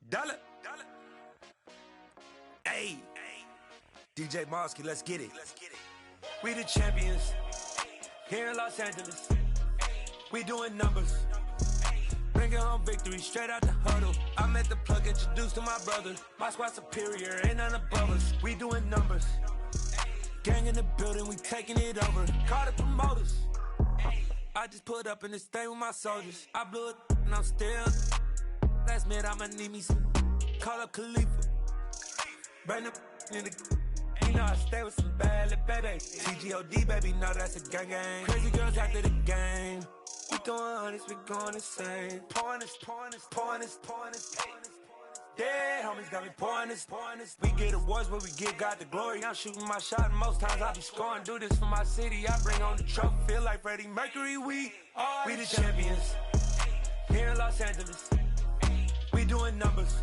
Dollar. Hey, DJ Mosky, let's get it. We the champions here in Los Angeles. We doing numbers, bringing home victory straight out the huddle. I'm at the plug, introduced to my brother. My squad superior, ain't none above us. We doing numbers, gang in the building, we taking it over. Call the promoters. I just put up in this thing with my soldiers. I blew it and I'm still. Last minute I'ma need me some. Call up Khalifa. Bring them in the. You know I stay with some bad little baby. TGOD baby, know that's a gang gang. Crazy girls after the game. We throwing hundreds, we going insane. Pouring this. Yeah, homies got me pouring this. We get awards, but we give God the glory. I'm shooting my shot, and most times I be scoring. Do this for my city, I bring on the trophy. Feel like Freddie Mercury, we the champions here in Los Angeles. We doing numbers,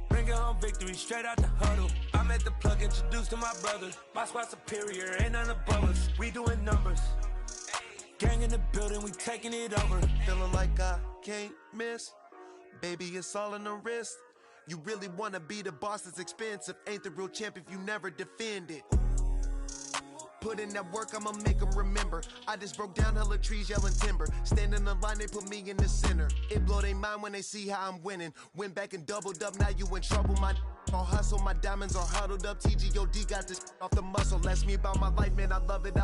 bringing home victory straight out the huddle. I'm at the plug, introduced to my brother. My squad superior, ain't none above us. We doing numbers, gang in the building, we taking it over. Feeling like I can't miss. Baby, it's all in the wrist. You really wanna be the boss, it's expensive. Ain't the real champ if you never defend it. Put in that work, I'ma make them remember. I just broke down hella trees, yelling timber. Stand in the line, they put me in the center. It blow their mind when they see how I'm winning. Went back and doubled up, now you in trouble. My all hustle, my diamonds are huddled up. TGOD got this off the muscle. Ask me about my life, man, I love it.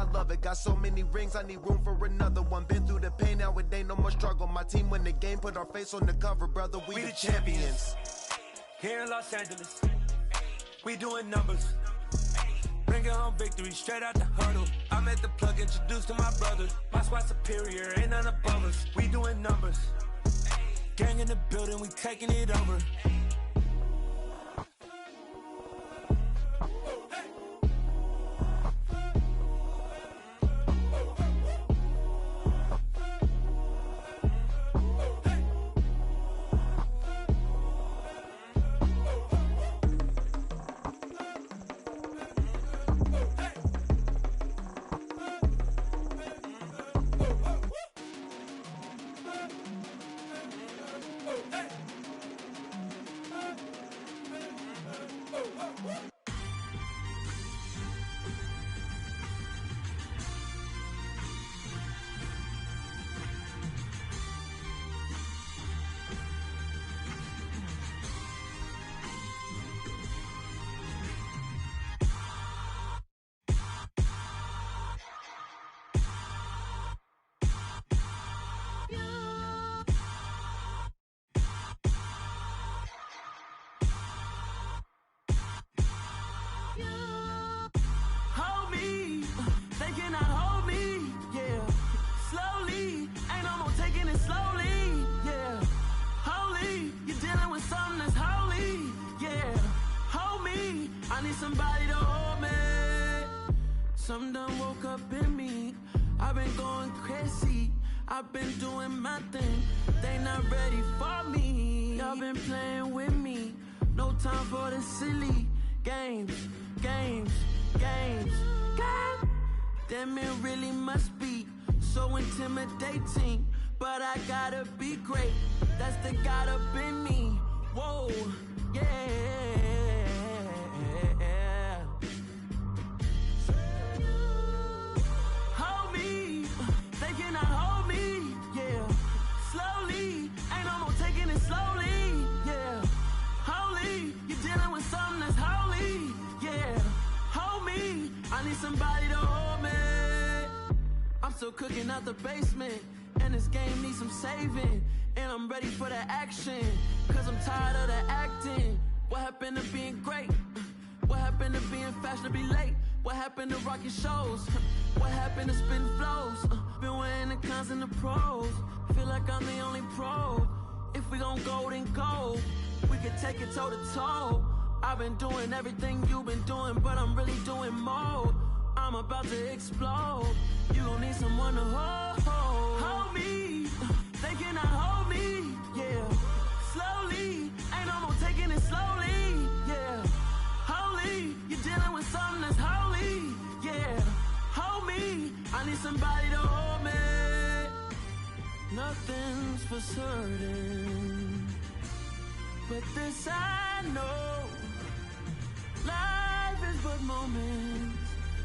Got so many rings, I need room for another one. Been through the pain, now it ain't no more struggle. My team win the game, put our face on the cover, brother. We the champions here in Los Angeles. We doing numbers, bringing home victory straight out the huddle. I'm at the plug, introduced to my brother. My squad superior, ain't none above us. We doing numbers, gang in the building, we taking it over. Somebody to hold me. Something done woke up in me. I've been going crazy. I've been doing my thing. They not ready for me. Y'all been playing with me. No time for the silly games. Damn, it really must be so intimidating. But I gotta be great. That's the God up in me. Whoa, yeah. Somebody to hold me. I'm still cooking out the basement, and this game needs some saving. And I'm ready for the action, cause I'm tired of the acting. What happened to being great? What happened to being fashionably late? What happened to rocking shows? What happened to spitting flows? Been wearing the cons and the pros. Feel like I'm the only pro. If we gon' go, then go. We can take it toe to toe. I've been doing everything you've been doing, but I'm really doing more. I'm about to explode. You gon' need someone to hold me. They cannot hold me, yeah. Slowly, ain't no more taking it slowly, yeah. Holy, you're dealing with something that's holy, yeah. Hold me, I need somebody to hold me. Nothing's for certain. but this I know, life is but moments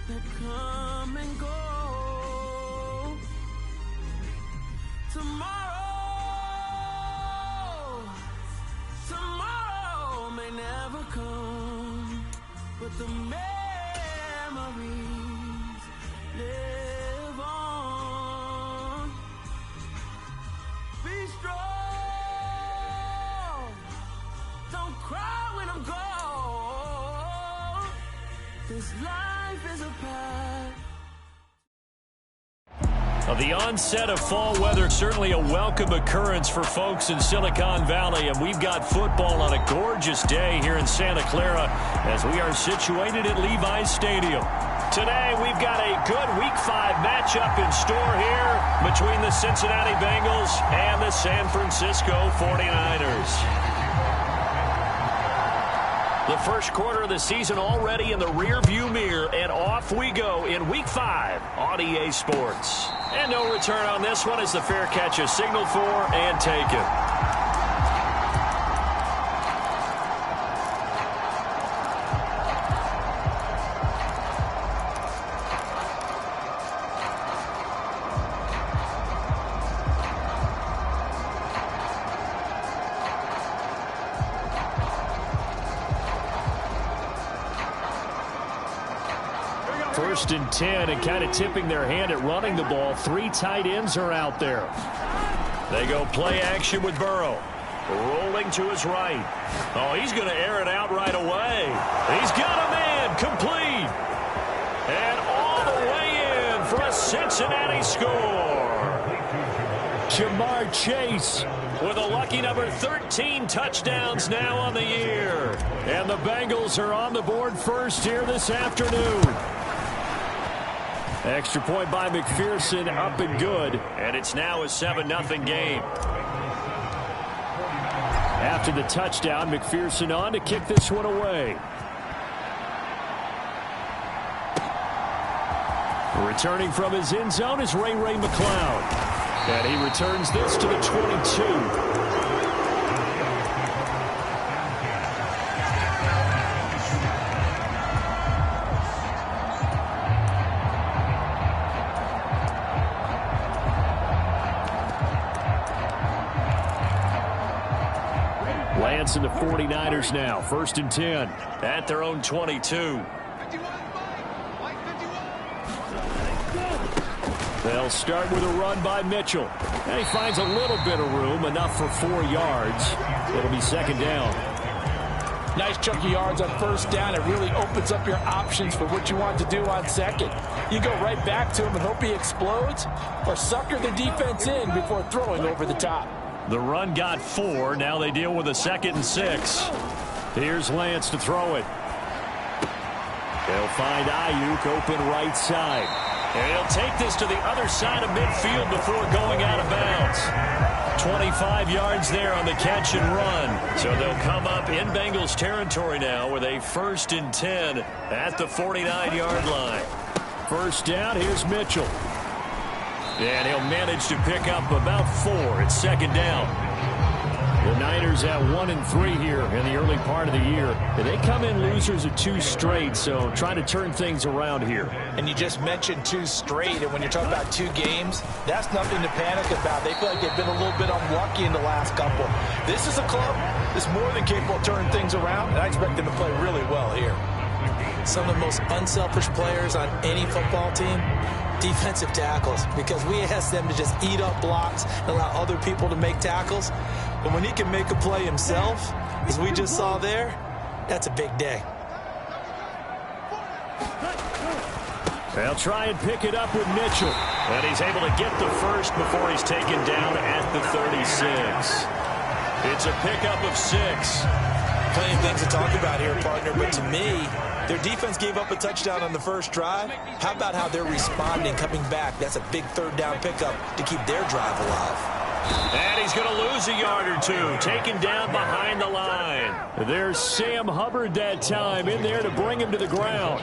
that come and go. Tomorrow may never come, but the memories live on. Be strong, don't cry when I'm gone. This life is a path. The onset of fall weather, certainly a welcome occurrence for folks in Silicon Valley, and we've got football on a gorgeous day here in Santa Clara as we are situated at Levi's Stadium. Today, we've got a good Week 5 matchup in store here between the Cincinnati Bengals and the San Francisco 49ers. The first quarter of the season already in the rearview mirror, and off we go in Week 5 on EA Sports. And no return on this one as the fair catch is signaled for and taken. First and 10, and kind of tipping their hand at running the ball. 3 tight ends are out there. They go play action with Burrow. Rolling to his right. Oh, he's going to air it out right away. He's got a man complete. And all the way in for a Cincinnati score. Jamar Chase with a lucky number 13 touchdowns now on the year. And the Bengals are on the board first here this afternoon. Extra point by McPherson, up and good. And it's now a 7-0 game. After the touchdown, McPherson on to kick this one away. Returning from his end zone is Ray McCloud. And he returns this to the 22. Lance and the 49ers now. First and 10 at their own 22. They'll start with a run by Mitchell. And he finds a little bit of room, enough for 4 yards. It'll be second down. Nice chunky yards on first down. It really opens up your options for what you want to do on second. You go right back to him and hope he explodes, or sucker the defense in before throwing over the top. The run got 4. Now they deal with a 2nd and 6. Here's Lance to throw it. They'll find Ayuk open right side. And he'll take this to the other side of midfield before going out of bounds. 25 yards there on the catch and run. So they'll come up in Bengals territory now with a 1st and 10 at the 49-yard line. First down, here's Mitchell. And he'll manage to pick up about 4. It's second down. The Niners at 1-3 here in the early part of the year. They come in losers of 2 straight, so trying to turn things around here. And you just mentioned 2 straight, and when you're talking about 2 games, that's nothing to panic about. They feel like they've been a little bit unlucky in the last couple. This is a club that's more than capable of turning things around, and I expect them to play really well here. Some of the most unselfish players on any football team, defensive tackles, because we ask them to just eat up blocks and allow other people to make tackles. But when he can make a play himself, as we just saw there, that's a big day. They'll try and pick it up with Mitchell. And he's able to get the first before he's taken down at the 36. It's a pickup of 6. Plenty of things to talk about here, partner, but to me, their defense gave up a touchdown on the first drive. How about how they're responding, coming back? That's a big 3rd down pickup to keep their drive alive. And he's going to lose a yard or 2, taken down behind the line. There's Sam Hubbard that time in there to bring him to the ground.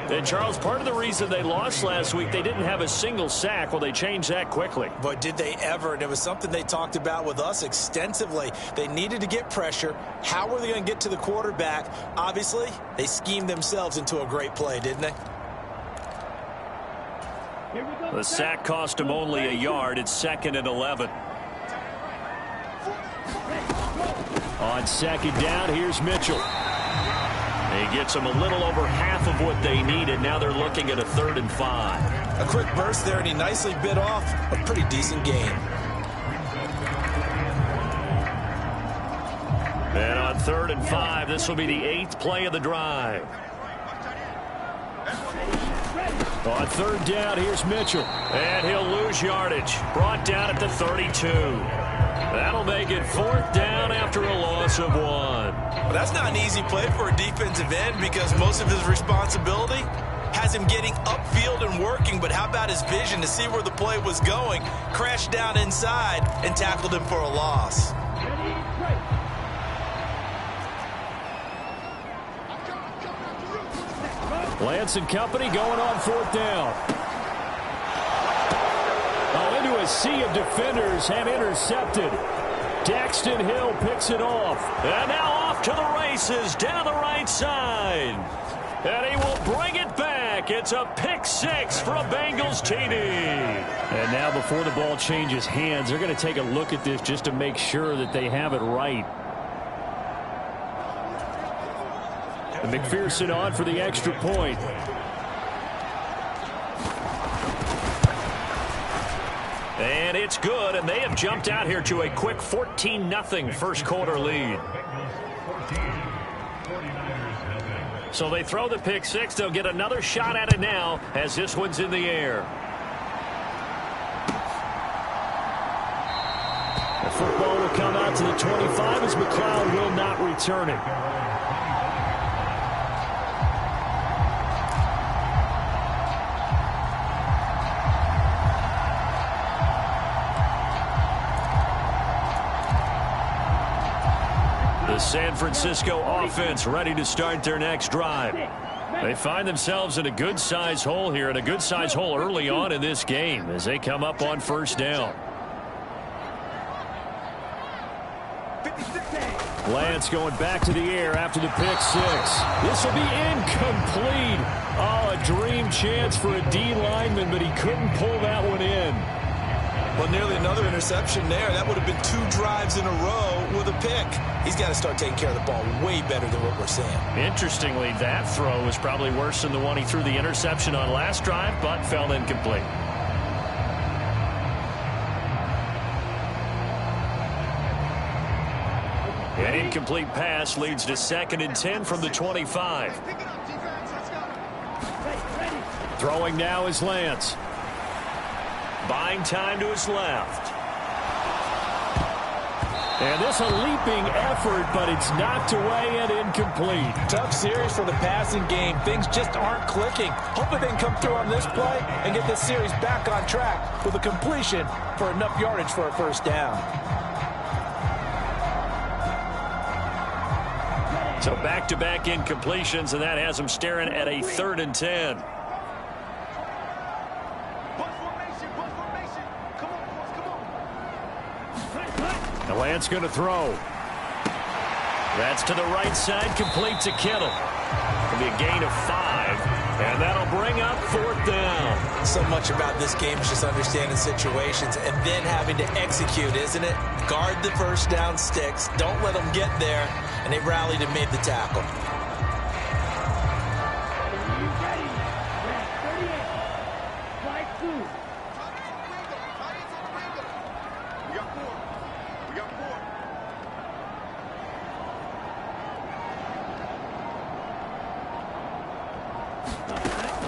And Charles, part of the reason they lost last week, they didn't have a single sack. Well, they changed that quickly. But did they ever? And it was something they talked about with us extensively. They needed to get pressure. How were they going to get to the quarterback? Obviously, they schemed themselves into a great play, didn't they? The sack cost him only a yard. It's 2nd and 11. On 2nd down, here's Mitchell. He gets them a little over half of what they needed. Now they're looking at a 3rd and 5. A quick burst there, and he nicely bit off a pretty decent gain. And on 3rd and 5, this will be the 8th play of the drive. On 3rd down, here's Mitchell. And he'll lose yardage. Brought down at the 32. That'll make it 4th down after a loss of 1. Well, that's not an easy play for a defensive end because most of his responsibility has him getting upfield and working. But how about his vision to see where the play was going? Crashed down inside and tackled him for a loss. Lance and company going on 4th down. Oh, into a sea of defenders and intercepted. Daxton Hill picks it off. And now off to the races down the right side. And he will bring it back. It's a pick 6 for a Bengals TD. And now before the ball changes hands, they're going to take a look at this just to make sure that they have it right. And McPherson on for the extra point. And it's good, and they have jumped out here to a quick 14-0 first quarter lead. So they throw the pick 6. They'll get another shot at it now as this one's in the air. The football will come out to the 25 as McLeod will not return it. The San Francisco offense ready to start their next drive. They find themselves in a good-sized hole here, and a good-sized hole early on in this game as they come up on 1st down. Lance going back to the air after the pick 6. This will be incomplete. Oh, a dream chance for a D lineman, but he couldn't pull that one in. Well, nearly another interception there. That would have been 2 drives in a row with a pick. He's got to start taking care of the ball way better than what we're seeing. Interestingly, that throw was probably worse than the one he threw the interception on last drive, but fell incomplete. An incomplete pass leads to 2nd and 10 from the 25. Throwing now is Lance. Buying time to his left. And this a leaping effort, but it's knocked away and incomplete. Tough series for the passing game. Things just aren't clicking. Hoping they can come through on this play and get this series back on track with a completion for enough yardage for a 1st down. So back-to-back incompletions, and that has them staring at a 3rd and 10. Lance going to throw. That's to the right side, complete to Kittle. It'll be a gain of 5, and that'll bring up 4th down. So much about this game is just understanding situations and then having to execute, isn't it? Guard the 1st down sticks. Don't let them get there, and they rallied and made the tackle.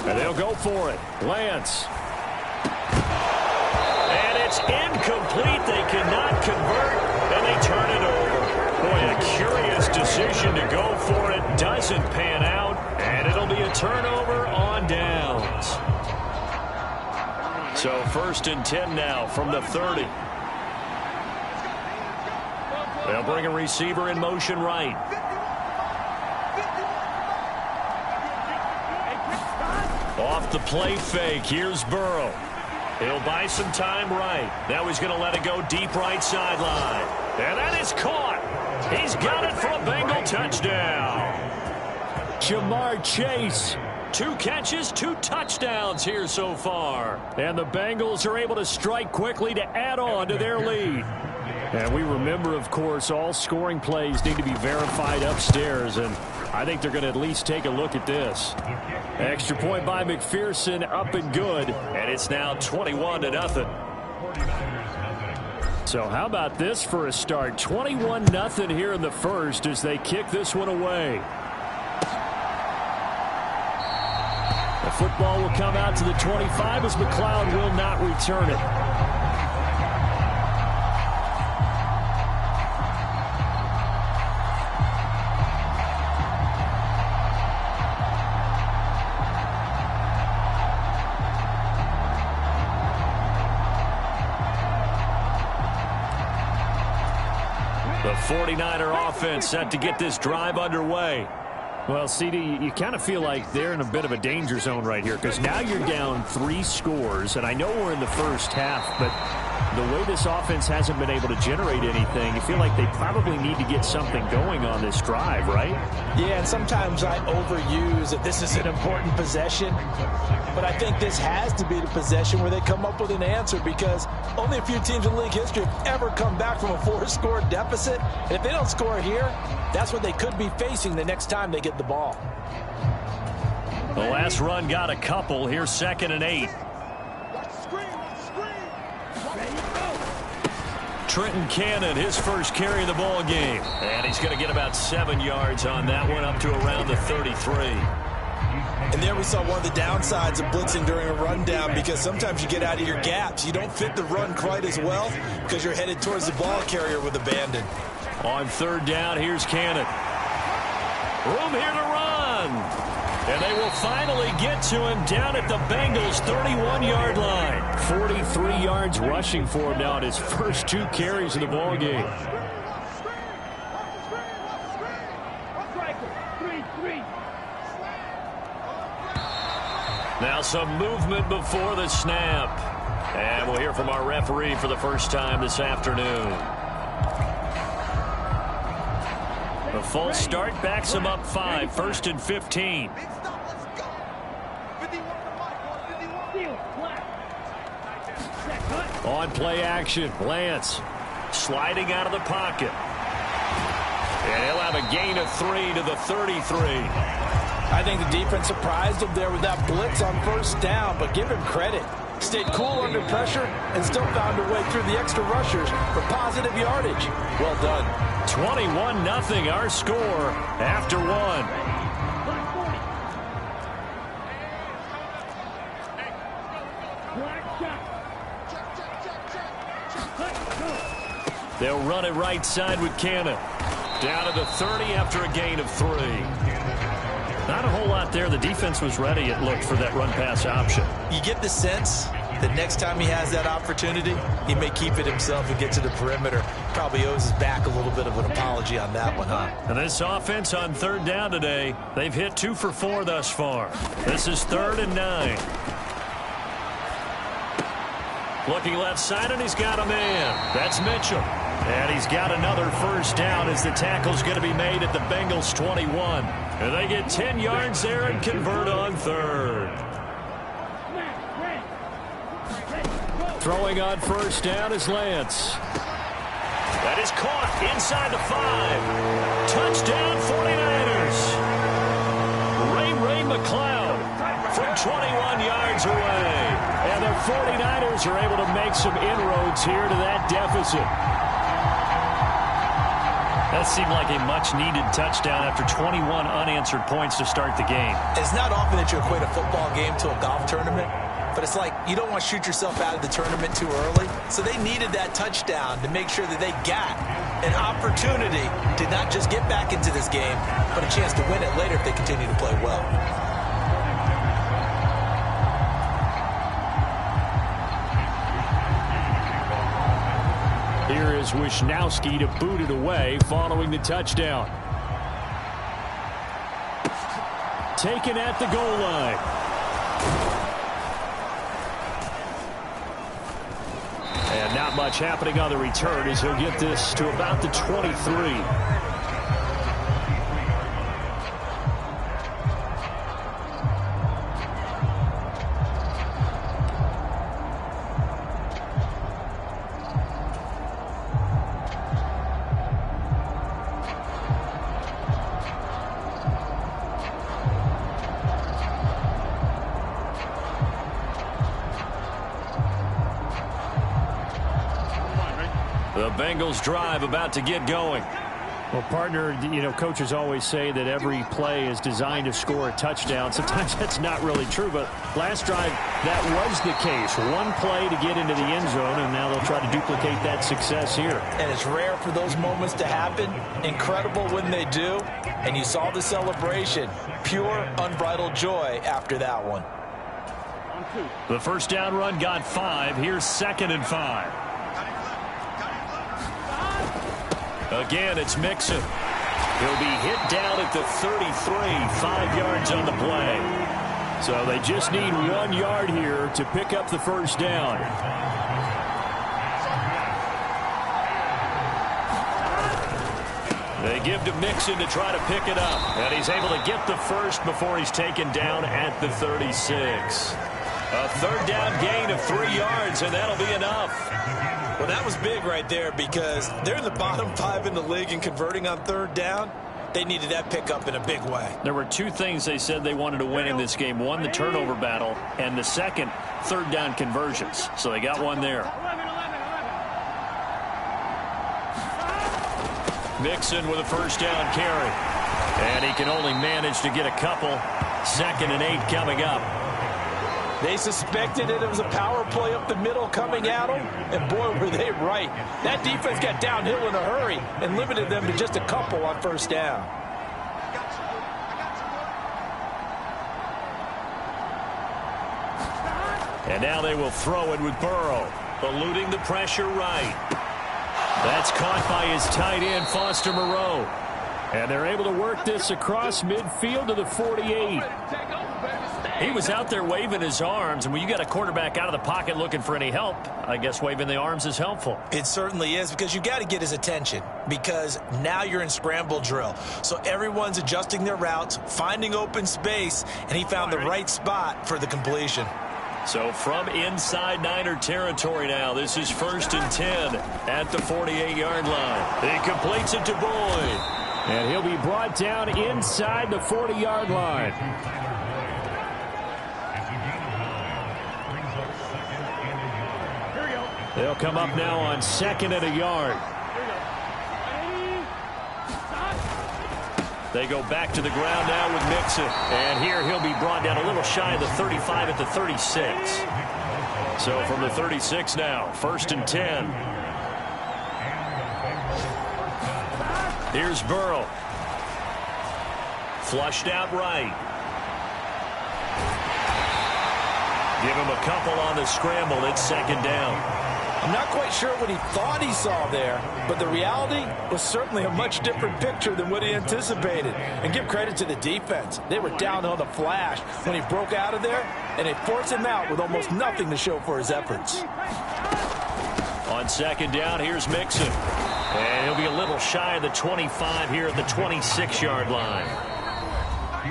And they'll go for it. Lance. And it's incomplete. They cannot convert, and they turn it over. Boy, a curious decision to go for it. Doesn't pan out, and it'll be a turnover on downs. So 1st and 10 now from the 30. They'll bring a receiver in motion right. Off the play fake, here's Burrow. He'll buy some time right. Now he's going to let it go deep right sideline. And that is caught. He's got it for a Bengal touchdown. Jamar Chase, 2 catches, 2 touchdowns here so far. And the Bengals are able to strike quickly to add on to their lead. And we remember, of course, all scoring plays need to be verified upstairs, and I think they're going to at least take a look at this. Extra point by McPherson, up and good, and it's now 21-0. So how about this for a start? 21-0 here in the first as they kick this one away. The football will come out to the 25 as McLeod will not return it. The 49er offense set to get this drive underway. Well, CD, you kind of feel like they're in a bit of a danger zone right here because now you're down 3 scores, and I know we're in the first half, but the way this offense hasn't been able to generate anything, you feel like they probably need to get something going on this drive, right? Yeah, and sometimes I overuse that this is an important possession, but I think this has to be the possession where they come up with an answer because only a few teams in league history have ever come back from a 4-score deficit, and if they don't score here, that's what they could be facing the next time they get the ball. The last run got a couple. Here's 2nd and 8. Trenton Cannon, his first carry of the ball game. And he's going to get about 7 yards on that one, up to around the 33. And there we saw one of the downsides of blitzing during a rundown because sometimes you get out of your gaps. You don't fit the run quite as well because you're headed towards the ball carrier with abandon. On 3rd down, here's Cannon. Room here to run. And they will finally get to him down at the Bengals' 31-yard line. 43 yards rushing for him now on his first 2 carries of the ball game. Now some movement before the snap. And we'll hear from our referee for the first time this afternoon. The false start backs him up 5, 1st and 15. On play action, Lance sliding out of the pocket. And he'll have a gain of 3 to the 33. I think the defense surprised him there with that blitz on 1st down, but give him credit. Stayed cool under pressure and still found a way through the extra rushers for positive yardage. Well done. 21-0 our score after 1. They'll run it right side with Cannon. Down to the 30 after a gain of 3. Not a whole lot there. The defense was ready, it looked, for that run-pass option. You get the sense that next time he has that opportunity, he may keep it himself and get to the perimeter. Probably owes his back a little bit of an apology on that one, huh? And this offense on 3rd down today, they've hit 2 for 4 thus far. This is 3rd and 9. Looking left side, and he's got a man. That's Mitchell. And he's got another 1st down as the tackle's going to be made at the Bengals' 21. And they get 10 yards there and convert on 3rd. Throwing on 1st down is Lance. That is caught inside the 5. Touchdown 49ers. Ray McLeod from 21 yards away. And the 49ers are able to make some inroads here to that deficit. That seemed like a much-needed touchdown after 21 unanswered points to start the game. It's not often that you equate a football game to a golf tournament, but it's like you don't want to shoot yourself out of the tournament too early. So they needed that touchdown to make sure that they got an opportunity to not just get back into this game, but a chance to win it later if they continue to play well. Here is Wisnowski to boot it away following the touchdown. Taken at the goal line. Not much happening on the return as he'll get this to about the 23. The Bengals drive about to get going. Well, partner, coaches always say that every play is designed to score a touchdown. Sometimes that's not really true, but last drive, that was the case. One play to get into the end zone, and now they'll try to duplicate that success here. And it's rare for those moments to happen. Incredible when they do. And you saw the celebration. Pure, unbridled joy after that one. The first down run got 5. Here's 2nd and 5. Again, it's Mixon. He'll be hit down at the 33, 5 yards on the play. So they just need 1 yard here to pick up the first down. They give to Mixon to try to pick it up. And he's able to get the first before he's taken down at the 36. A third down gain of 3 yards, and that'll be enough. Well, that was big right there because they're in the bottom 5 in the league and converting on third down. They needed that pickup in a big way. There were 2 things they said they wanted to win in this game. One, the turnover battle, and the second, third down conversions. So they got one there. Mixon with a first down carry. And he can only manage to get a couple. 2nd and 8 coming up. They suspected it was a power play up the middle coming at them, and boy, were they right. That defense got downhill in a hurry and limited them to just a couple on first down. And now they will throw it with Burrow, eluding the pressure right. That's caught by his tight end, Foster Moreau. And they're able to work this across midfield to the 48. He was out there waving his arms, and when you got a quarterback out of the pocket looking for any help, I guess waving the arms is helpful. It certainly is, because you got to get his attention, because now you're in scramble drill. So everyone's adjusting their routes, finding open space, and he found the right spot for the completion. So from inside Niner territory now, this is 1st and 10 at the 48-yard line. He completes it to Boyd. And he'll be brought down inside the 40-yard line. They'll come up now on 2nd and a yard. They go back to the ground now with Mixon. And here he'll be brought down a little shy of the 35 at the 36. So from the 36 now, 1st and 10. Here's Burrow. Flushed out right. Give him a couple on the scramble. It's 2nd down. I'm not quite sure what he thought he saw there, but the reality was certainly a much different picture than what he anticipated. And give credit to the defense. They were down on the flash when he broke out of there, and they forced him out with almost nothing to show for his efforts. On 2nd down, here's Mixon. And he'll be a little shy of the 25 here at the 26-yard line.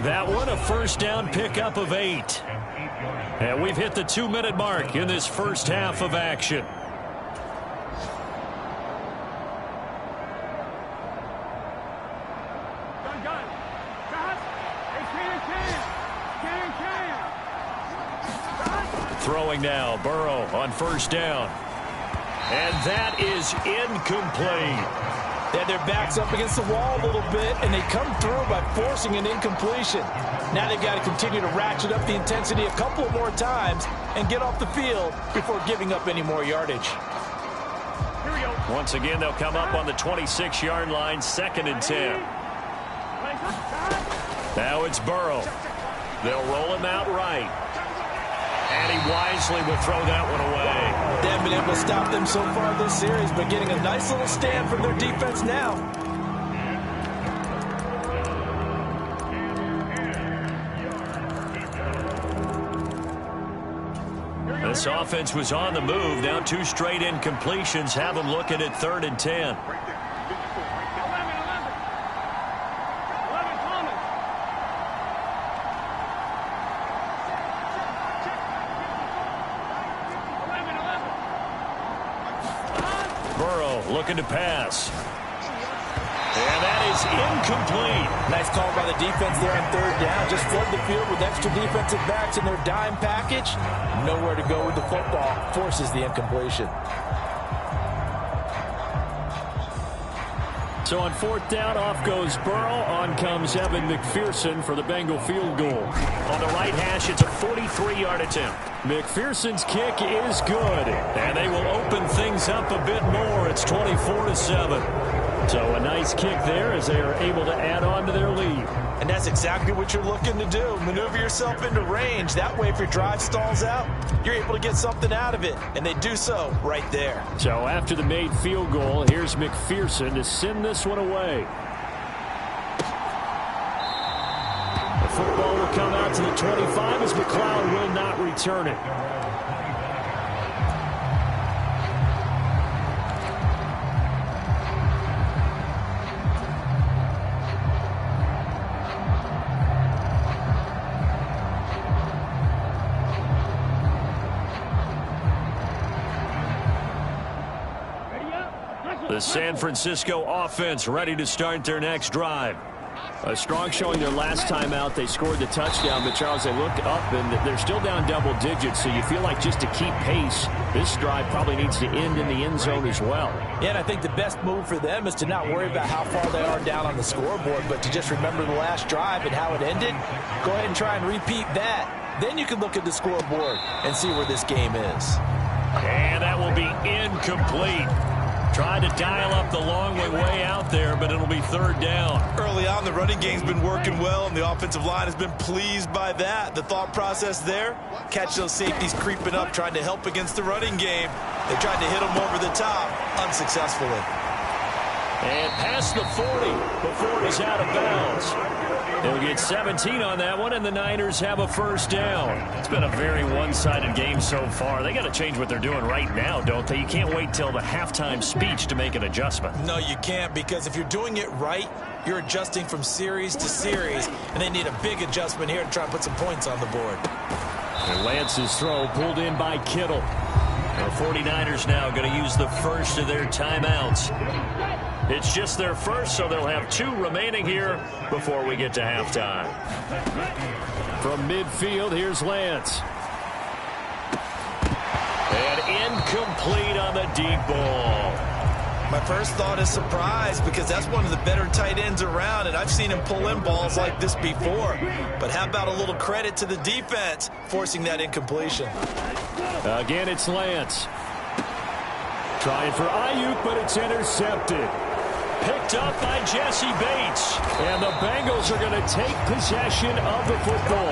That one, a first down pickup of 8. And we've hit the 2-minute mark in this first half of action. Throwing now, Burrow on first down. And that is incomplete. They had their backs up against the wall a little bit, and they come through by forcing an incompletion. Now they've got to continue to ratchet up the intensity a couple more times and get off the field before giving up any more yardage. Once again, they'll come up on the 26-yard line, 2nd and 10. Now it's Burrow. They'll roll him out right. And he wisely will throw that one away. They haven't been able to stop them so far this series, but getting a nice little stand from their defense now. The This offense was on the move. Now 2 straight incompletions have them looking at 3rd and 10. Burrow looking to pass. And that is incomplete. Nice call by the defense there on 3rd down. Just flood the field with extra defensive backs in their dime package. Nowhere to go with the football. Forces the incompletion. So on 4th down, off goes Burrow. On comes Evan McPherson for the Bengal field goal. On the right hash, it's a 43-yard attempt. McPherson's kick is good. And they will open things up a bit more. It's 24-7. So a nice kick there as they are able to add on to their lead. And that's exactly what you're looking to do. Maneuver yourself into range. That way, if your drive stalls out, you're able to get something out of it. And they do so right there. So after the made field goal, here's McPherson to send this one away. The football will come out to the 25 as McLeod will not return it. The San Francisco offense ready to start their next drive. A strong showing their last time out. They scored the touchdown, but Charles, they look up and they're still down double digits, so you feel like just to keep pace, this drive probably needs to end in the end zone as well. Yeah, and I think the best move for them is to not worry about how far they are down on the scoreboard, but to just remember the last drive and how it ended. Go ahead and try and repeat that. Then you can look at the scoreboard and see where this game is. And that will be incomplete. Tried to dial up the long way out there, but it'll be 3rd down. Early on, the running game's been working well, and the offensive line has been pleased by that. The thought process there, catch those safeties creeping up, trying to help against the running game. They tried to hit them over the top, unsuccessfully. And past the 40 before he's out of bounds. They'll get 17 on that one, and the Niners have a 1st down. It's been a very one-sided game so far. They got to change what they're doing right now, don't they? You can't wait till the halftime speech to make an adjustment. No, you can't, because if you're doing it right, you're adjusting from series to series, and they need a big adjustment here to try and put some points on the board. And Lance's throw pulled in by Kittle. The 49ers now going to use the first of their timeouts. It's just their first, so they'll have 2 remaining here before we get to halftime. From midfield, here's Lance. And incomplete on the deep ball. My first thought is surprise, because that's one of the better tight ends around, and I've seen him pull in balls like this before. But how about a little credit to the defense forcing that incompletion? Again, it's Lance. Trying for Ayuk, but it's intercepted. Picked up by Jesse Bates. And the Bengals are going to take possession of the football.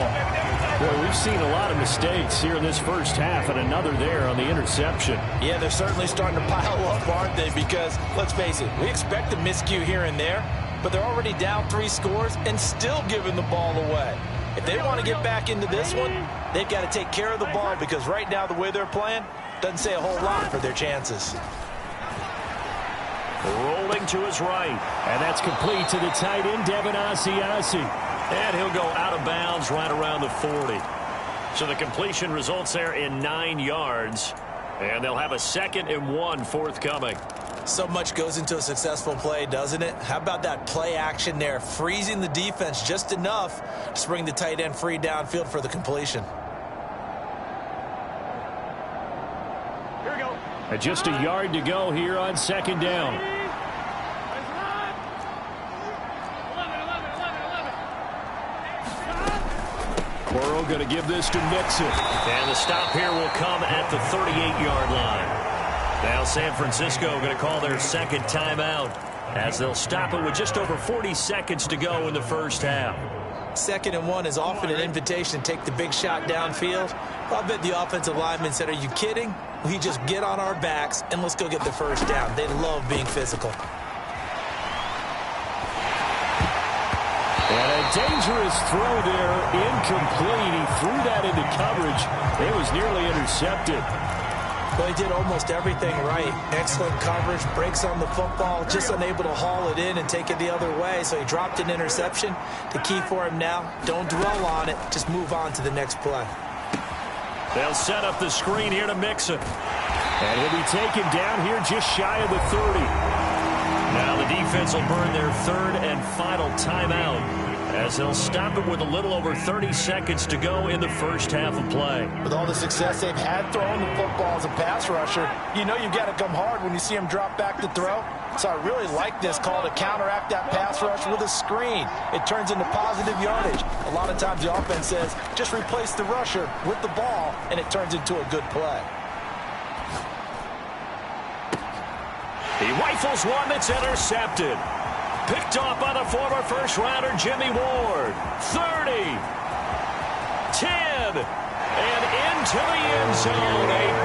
Boy, we've seen a lot of mistakes here in this first half, and another there on the interception. Yeah, they're certainly starting to pile up, aren't they? Because, let's face it, we expect a miscue here and there, but they're already down 3 scores and still giving the ball away. If they want to get back into this one, they've got to take care of the ball, because right now the way they're playing doesn't say a whole lot for their chances. Rolling to his right. And that's complete to the tight end, Devin Asiasi. And he'll go out of bounds right around the 40. So the completion results there in 9 yards. And they'll have a 2nd and 1 forthcoming. So much goes into a successful play, doesn't it? How about that play action there, freezing the defense just enough to bring the tight end free downfield for the completion. Here we go. Just a yard to go here on 2nd down. Burrow going to give this to Mixon. And the stop here will come at the 38-yard line. Now San Francisco going to call their 2nd timeout as they'll stop it with just over 40 seconds to go in the first half. 2nd and 1 is often an invitation to take the big shot downfield. I bet the offensive lineman said, are you kidding? We just get on our backs and let's go get the first down. They love being physical. And a dangerous throw there, incomplete. He threw that into coverage. It was nearly intercepted. Well, he did almost everything right. Excellent coverage, breaks on the football, just unable to haul it in and take it the other way. So he dropped an interception. The key for him now, don't dwell on it. Just move on to the next play. They'll set up the screen here to Mixon. And he'll be taken down here just shy of the 30. Now the defense will burn their third and final timeout as they'll stop it with a little over 30 seconds to go in the first half of play. With all the success they've had throwing the football as a pass rusher, you know you've got to come hard when you see him drop back to throw. So I really like this call to counteract that pass rush with a screen. It turns into positive yardage. A lot of times the offense says, just replace the rusher with the ball, and it turns into a good play. He rifles one that's intercepted. Picked off by the former first-rounder Jimmy Ward. 30. 10. And into the end zone. A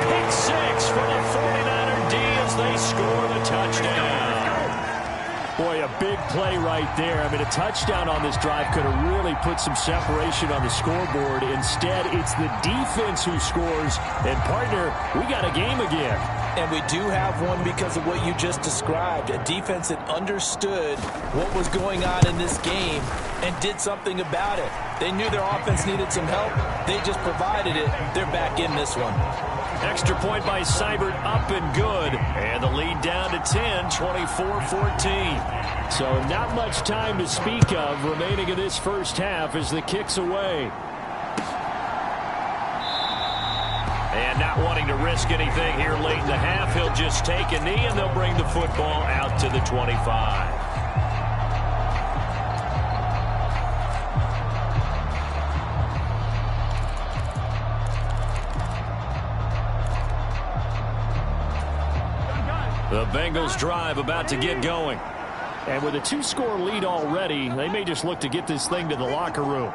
pick six for the 49er D as they score the touchdown. Boy, a big play right there. I mean, a touchdown on this drive could have really put some separation on the scoreboard. Instead, it's the defense who scores. And, partner, we got a game again. And we do have one because of what you just described. A defense that understood what was going on in this game and did something about it. They knew their offense needed some help. They just provided it. They're back in this one. Extra point by Seibert, up and good. And the lead down to 10, 24-14. So not much time to speak of remaining in this first half as the kick's away. And not wanting to risk anything here late in the half, he'll just take a knee and they'll bring the football out to the 25. The Bengals drive about to get going. And with a 2-score lead already, they may just look to get this thing to the locker room.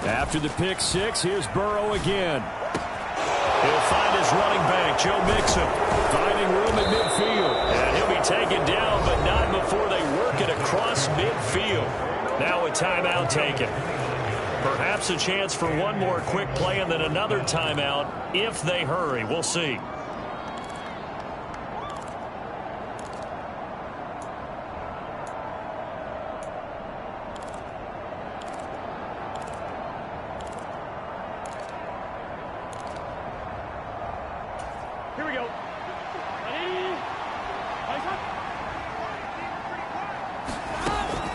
After the pick six, here's Burrow again. He'll find his running back, Joe Mixon, finding room at midfield. And he'll be taken down, but not before they work it across midfield. Now a timeout taken. Perhaps a chance for one more quick play and then another timeout if they hurry. We'll see.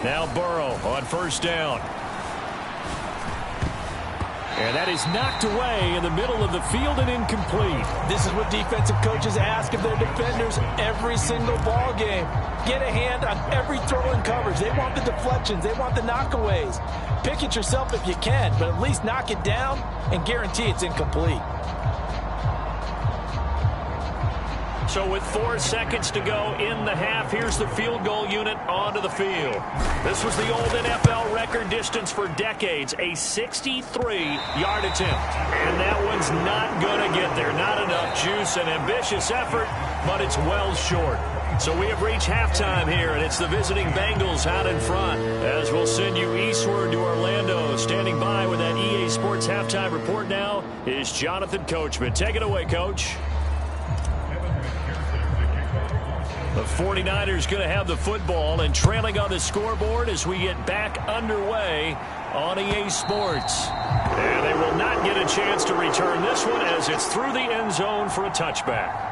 Now Burrow on first down. And that is knocked away in the middle of the field and incomplete. This is what defensive coaches ask of their defenders every single ball game. Get a hand on every throw in coverage. They want the deflections. They want the knockaways. Pick it yourself if you can, but at least knock it down and guarantee it's incomplete. So with 4 seconds to go in the half, here's the field goal unit onto the field. This was the old NFL record distance for decades, a 63-yard attempt. And that one's not going to get there. Not enough juice, an ambitious effort, but it's well short. So we have reached halftime here, and it's the visiting Bengals out in front. As we'll send you eastward to Orlando. Standing by with that EA Sports halftime report now is Jonathan Coachman. Take it away, Coach. The 49ers going to have the football and trailing on the scoreboard as we get back underway on EA Sports. And they will not get a chance to return this one as it's through the end zone for a touchback.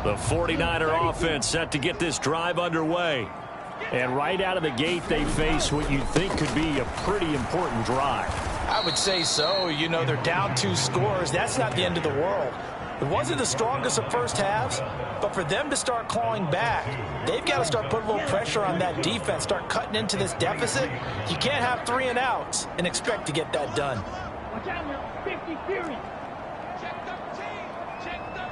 The 49er offense set to get this drive underway. And right out of the gate, they face what you'd think could be a pretty important drive. I would say so. You know, they're down 2 scores. That's not the end of the world. It wasn't the strongest of first halves, but for them to start clawing back, they've got to start putting a little pressure on that defense, start cutting into this deficit. You can't have 3 and outs and expect to get that done. Watch out now, 50 Fury. Check 13, check 13.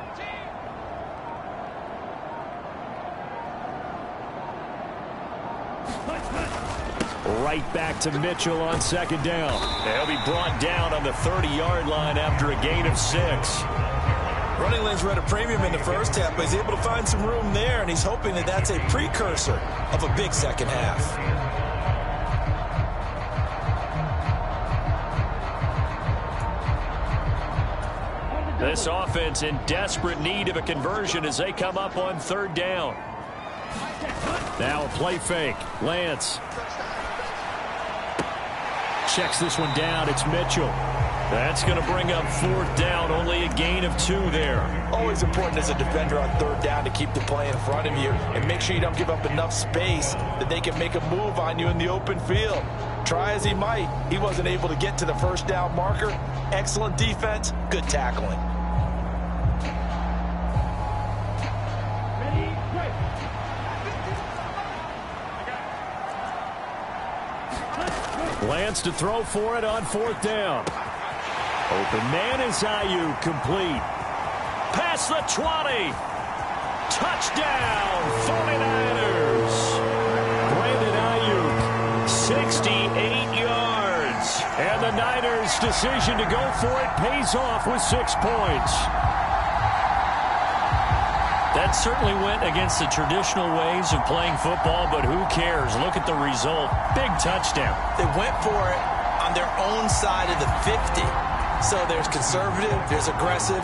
Right back to Mitchell on second down. They'll be brought down on the 30-yard line after a gain of 6. Running lanes were at a premium in the first half, but he's able to find some room there, and he's hoping that that's a precursor of a big second half. This offense in desperate need of a conversion as they come up on third down. Now a play fake. Lance checks this one down. It's Mitchell. That's going to bring up fourth down. Only a gain of 2 there. Always important as a defender on third down to keep the play in front of you and make sure you don't give up enough space that they can make a move on you in the open field. Try as he might, he wasn't able to get to the first down marker. Excellent defense, good tackling. Lance to throw for it on fourth down. Open man is Ayuk, complete. Past the 20. Touchdown, 49ers. Brandon Ayuk, 68 yards. And the Niners' decision to go for it pays off with 6 points. That certainly went against the traditional ways of playing football, but who cares? Look at the result. Big touchdown. They went for it on their own side of the 50. So there's conservative, there's aggressive,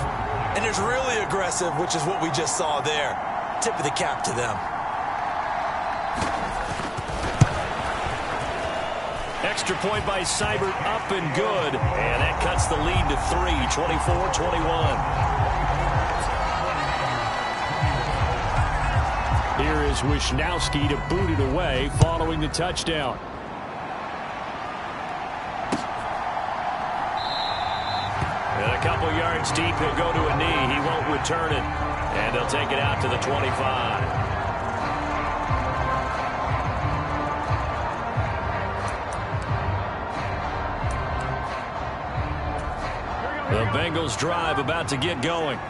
and there's really aggressive, which is what we just saw there. Tip of the cap to them. Extra point by Seibert, up and good. And that cuts the lead to 3, 24-21. Here is Wisnowski to boot it away following the touchdown. And a couple yards deep, he'll go to a knee. He won't return it. And they'll take it out to the 25. The Bengals drive about to get going.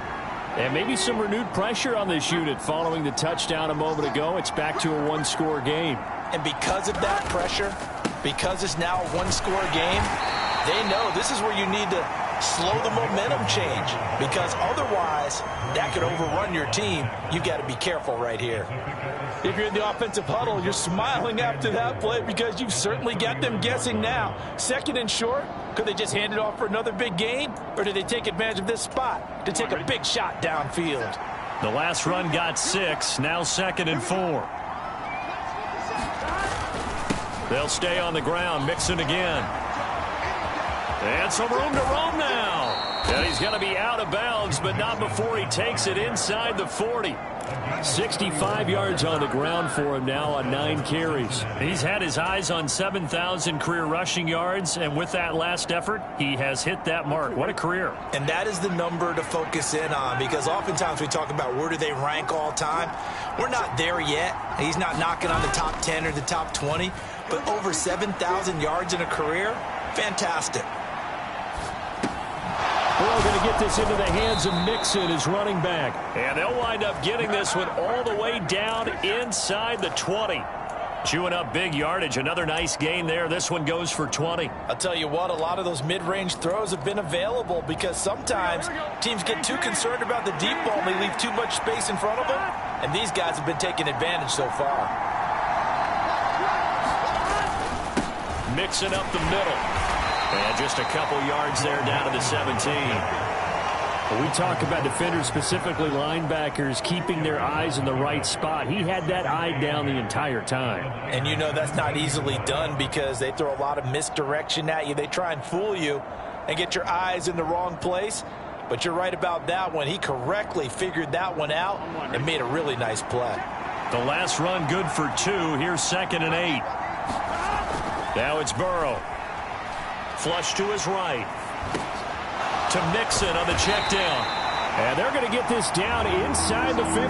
And maybe some renewed pressure on this unit following the touchdown a moment ago. It's back to a one-score game. And because of that pressure, because it's now a one-score game, they know this is where you need to slow the momentum change. Because otherwise, that could overrun your team. You've got to be careful right here. If you're in the offensive huddle, you're smiling after that play because you've certainly got them guessing now. Second and short, could they just hand it off for another big gain? Or do they take advantage of this spot to take a big shot downfield? The last run got 6, now 2nd and 4. They'll stay on the ground, Mixon again. And some room to roam now. And he's going to be out of bounds, but not before he takes it inside the 40. 65 yards on the ground for him now on 9 carries. He's had his eyes on 7,000 career rushing yards, and with that last effort, he has hit that mark. What a career. And that is the number to focus in on, because oftentimes we talk about where do they rank all time. We're not there yet. He's not knocking on the top 10 or the top 20, but over 7,000 yards in a career, fantastic. We're going to get this into the hands of Mixon, his running back. And they'll wind up getting this one all the way down inside the 20. Chewing up big yardage. Another nice gain there. This one goes for 20. I'll tell you what, a lot of those mid-range throws have been available because sometimes teams get too concerned about the deep ball and they leave too much space in front of them. And these guys have been taking advantage so far. Mixing up the middle. And just a couple yards there down to the 17. We talk about defenders, specifically linebackers, keeping their eyes in the right spot. He had that eye down the entire time. And you know that's not easily done because they throw a lot of misdirection at you. They try and fool you and get your eyes in the wrong place. But you're right about that one. He correctly figured that one out and made a really nice play. The last run good for 2. Here's 2nd and 8. Now it's Burrow. Flush to his right. To Mixon on the check down. And they're going to get this down inside the 15.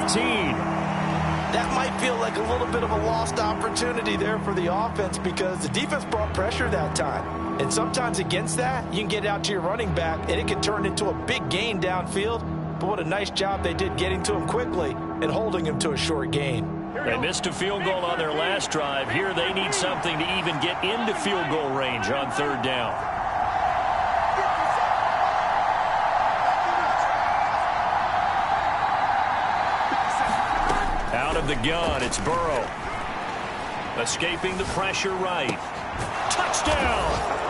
That might feel like a little bit of a lost opportunity there for the offense because the defense brought pressure that time. And sometimes against that, you can get out to your running back, and it can turn into a big gain downfield. But what a nice job they did getting to him quickly and holding him to a short gain. They missed a field goal on their last drive. Here they need something to even get into field goal range on third down. Out of the gun, it's Burrow. Escaping the pressure right. Touchdown!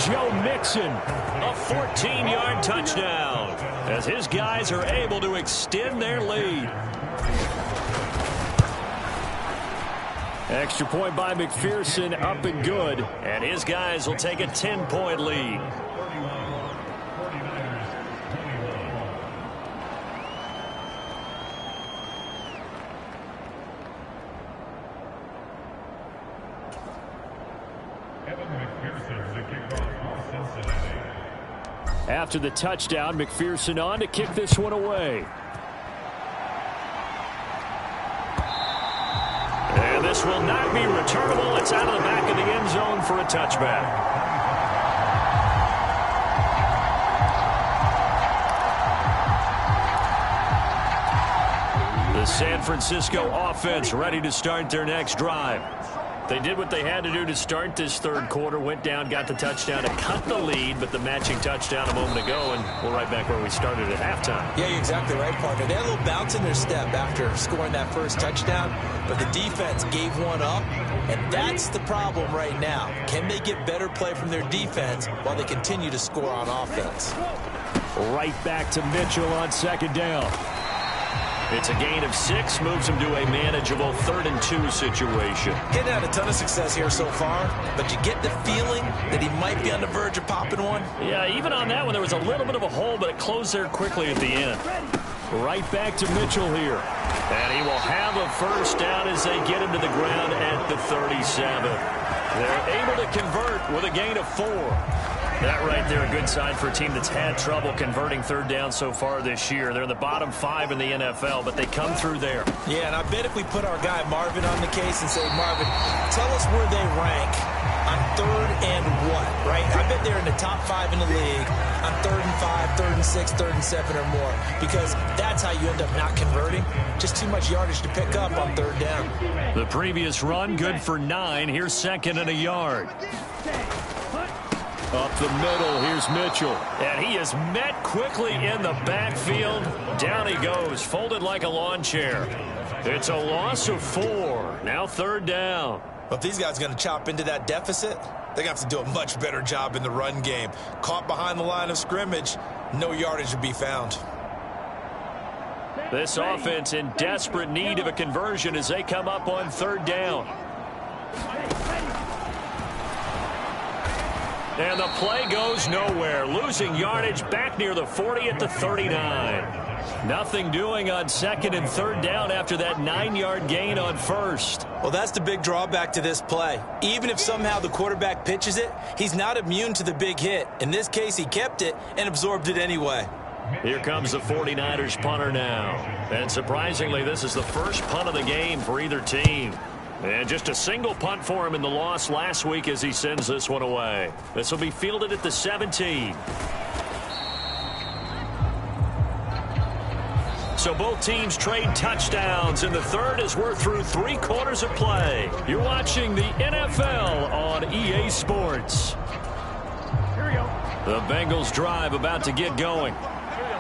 Joe Mixon, a 14-yard touchdown, as his guys are able to extend their lead. Extra point by McPherson, up and good, and his guys will take a 10-point lead. After the touchdown, McPherson on to kick this one away. And this will not be returnable. It's out of the back of the end zone for a touchback. The San Francisco offense ready to start their next drive. They did what they had to do to start this third quarter, went down, got the touchdown to cut the lead, but the matching touchdown a moment ago, and we're right back where we started at halftime. Yeah, you're exactly right, partner. They had a little bounce in their step after scoring that first touchdown, but the defense gave one up, and that's the problem right now. Can they get better play from their defense while they continue to score on offense? Right back to Mitchell on second down. It's a gain of 6, moves him to a manageable 3rd and 2 situation. Getting had a ton of success here so far, but you get the feeling that he might be on the verge of popping one. Yeah, even on that one, there was a little bit of a hole, but it closed there quickly at the end. Right back to Mitchell here. And he will have a first down as they get him to the ground at the 37. They're able to convert with a gain of 4. That right there, a good sign for a team that's had trouble converting third down so far this year. They're in the bottom 5 in the NFL, but they come through there. Yeah, and I bet if we put our guy Marvin on the case and say, Marvin, tell us where they rank on 3rd and what, right? I bet they're in the top 5 in the league on 3rd and 5, 3rd and 6, 3rd and 7 or more, because that's how you end up not converting. Just too much yardage to pick up on 3rd down. The previous run, good for 9. Here's 2nd and a yard. Up the middle, here's Mitchell. And he is met quickly in the backfield. Down he goes, folded like a lawn chair. It's a loss of 4. Now 3rd down. Well, if these guys are going to chop into that deficit, they're going to have to do a much better job in the run game. Caught behind the line of scrimmage, no yardage to be found. This offense in desperate need of a conversion as they come up on 3rd down. And the play goes nowhere. Losing yardage back near the 40 at the 39. Nothing doing on 2nd and 3rd down after that 9-yard gain on 1st. Well, that's the big drawback to this play. Even if somehow the quarterback pitches it, he's not immune to the big hit. In this case, he kept it and absorbed it anyway. Here comes the 49ers punter now. And surprisingly, this is the first punt of the game for either team. And just a single punt for him in the loss last week as he sends this one away. This will be fielded at the 17. So both teams trade touchdowns in the third as we're through 3 quarters of play. You're watching the NFL on EA Sports. Here we go. The Bengals drive about to get going.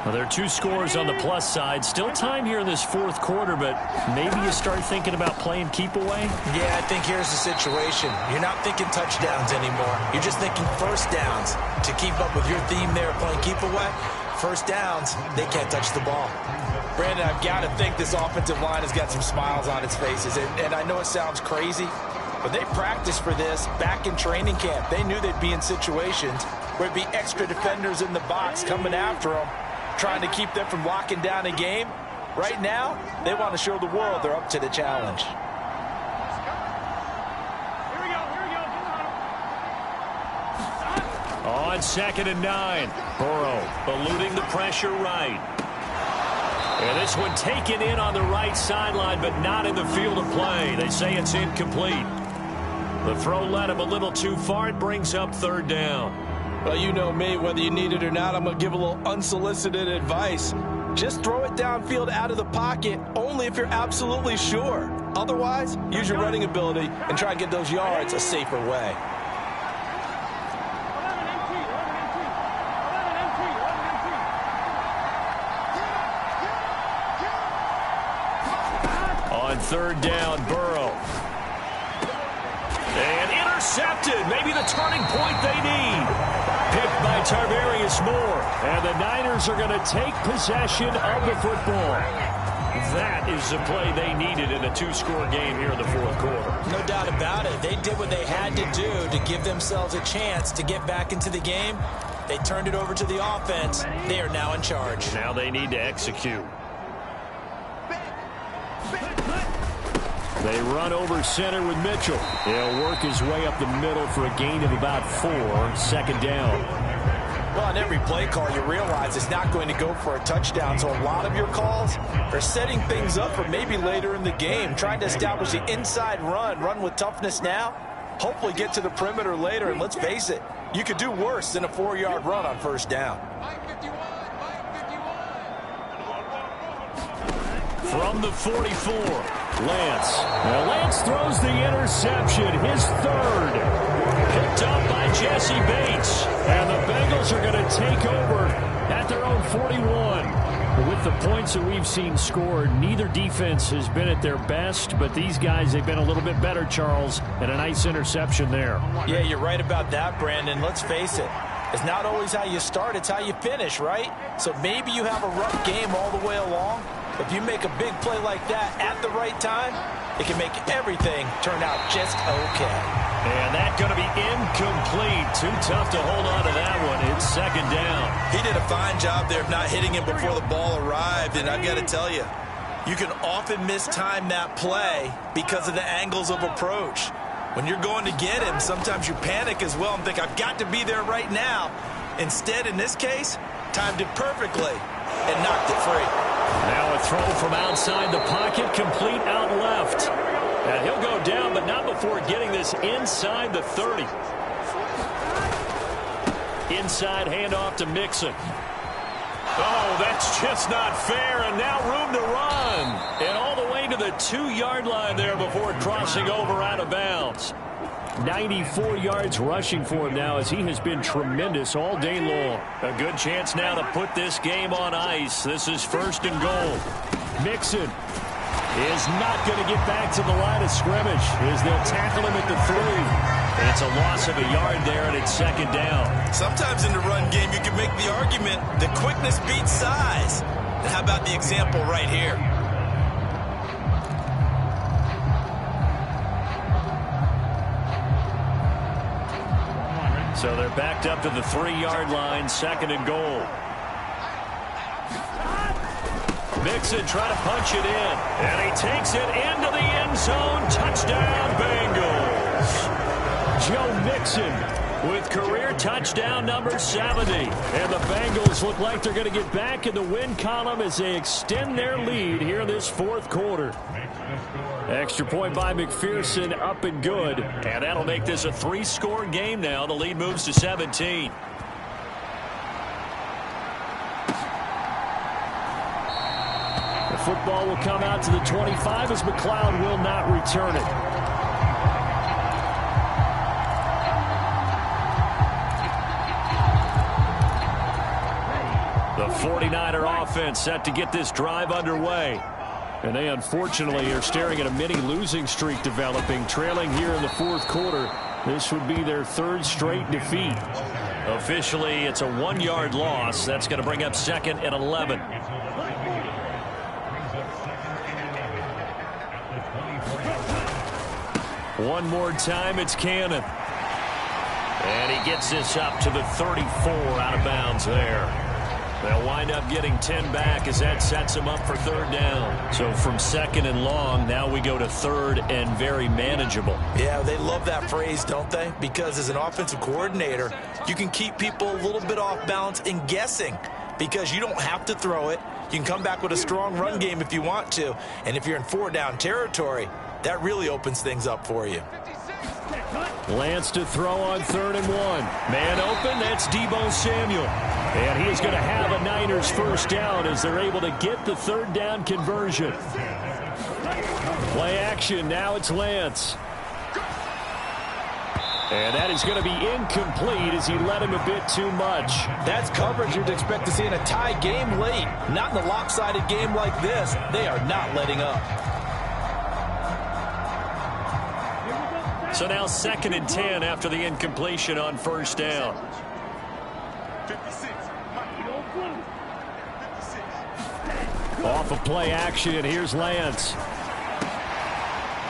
Well, there are 2 scores on the plus side. Still time here in this 4th quarter, but maybe you start thinking about playing keep away? Yeah, I think here's the situation. You're not thinking touchdowns anymore. You're just thinking first downs. To keep up with your theme there, playing keep away, first downs, they can't touch the ball. Brandon, I've got to think this offensive line has got some smiles on its faces. And I know it sounds crazy, but they practiced for this back in training camp. They knew they'd be in situations where it'd be extra defenders in the box coming after them, trying to keep them from locking down a game. Right now, they want to show the world they're up to the challenge. Here we go. On 2nd and 9. Burrow eluding the pressure right. And this one taken in on the right sideline, but not in the field of play. They say it's incomplete. The throw led him a little too far. It brings up 3rd down. Well, you know me, whether you need it or not, I'm going to give a little unsolicited advice. Just throw it downfield out of the pocket only if you're absolutely sure. Otherwise, use your running ability and try and get those yards a safer way. On third down, Burrow. And intercepted. Maybe the turning point they need. Picked by Tarvarius Moore. And the Niners are going to take possession of the football. That is the play they needed in a two-score game here in the fourth quarter. No doubt about it. They did what they had to do to give themselves a chance to get back into the game. They turned it over to the offense. They are now in charge. Now they need to execute. They run over center with Mitchell. He'll work his way up the middle for a gain of about 4. Second down. Well, on every play call, you realize it's not going to go for a touchdown. So a lot of your calls are setting things up for maybe later in the game, trying to establish the inside run with toughness now, hopefully get to the perimeter later. And let's face it, you could do worse than a 4-yard run on first down. From the 44, Lance. Now Lance throws the interception, his third. Picked up by Jesse Bates. And the Bengals are going to take over at their own 41. With the points that we've seen scored, neither defense has been at their best, but these guys, they've been a little bit better, Charles, and a nice interception there. Yeah, you're right about that, Brandon. Let's face it. It's not always how you start, it's how you finish, right? So maybe you have a rough game all the way along. If you make a big play like that at the right time, it can make everything turn out just okay. And that's going to be incomplete. Too tough to hold on to that one. It's second down. He did a fine job there of not hitting him before the ball arrived, and I've got to tell you, you can often mistime that play because of the angles of approach. When you're going to get him, sometimes you panic as well and think, I've got to be there right now. Instead, in this case, timed it perfectly and knocked it free. Now a throw from outside the pocket, complete out left. And he'll go down, but not before getting this inside the 30. Inside handoff to Mixon. Oh, that's just not fair, and now room to run. And all the way to the 2-yard line there before crossing over out of bounds. 94 yards rushing for him now as he has been tremendous all day long. A good chance now to put this game on ice. This is first and goal. Mixon is not going to get back to the line of scrimmage as they'll tackle him at the 3. It's a loss of a yard there, and it's second down. Sometimes in the run game, you can make the argument that quickness beats size. And how about the example right here? So they're backed up to the 3-yard line, second and goal. Mixon trying to punch it in, and he takes it into the end zone. Touchdown, Bengals. Joe Mixon with career touchdown number 70. And the Bengals look like they're going to get back in the win column as they extend their lead here in this fourth quarter. Extra point by McPherson, up and good. And that'll make this a 3-score game now. The lead moves to 17. The football will come out to the 25 as McLeod will not return it. The 49er offense set to get this drive underway. And they unfortunately are staring at a mini losing streak developing, trailing here in the fourth quarter. This would be their 3rd straight defeat. Officially, it's a 1-yard loss. That's going to bring up second and 11. One more time, it's Cannon. And he gets this up to the 34, out of bounds there. They'll wind up getting 10 back as that sets them up for third down. So from second and long, now we go to third and very manageable. Yeah, they love that phrase, don't they? Because as an offensive coordinator, you can keep people a little bit off balance and guessing because you don't have to throw it. You can come back with a strong run game if you want to. And if you're in 4-down territory, that really opens things up for you. Lance to throw on 3rd and 1. Man open, that's Deebo Samuel. And he is going to have a Niners first down as they're able to get the 3rd down conversion. Play action, now it's Lance. And that is going to be incomplete as he led him a bit too much. That's coverage you'd expect to see in a tie game late. Not in a lopsided game like this. They are not letting up. So now 2nd and 10 after the incompletion on 1st down. 56. Off of play action, here's Lance.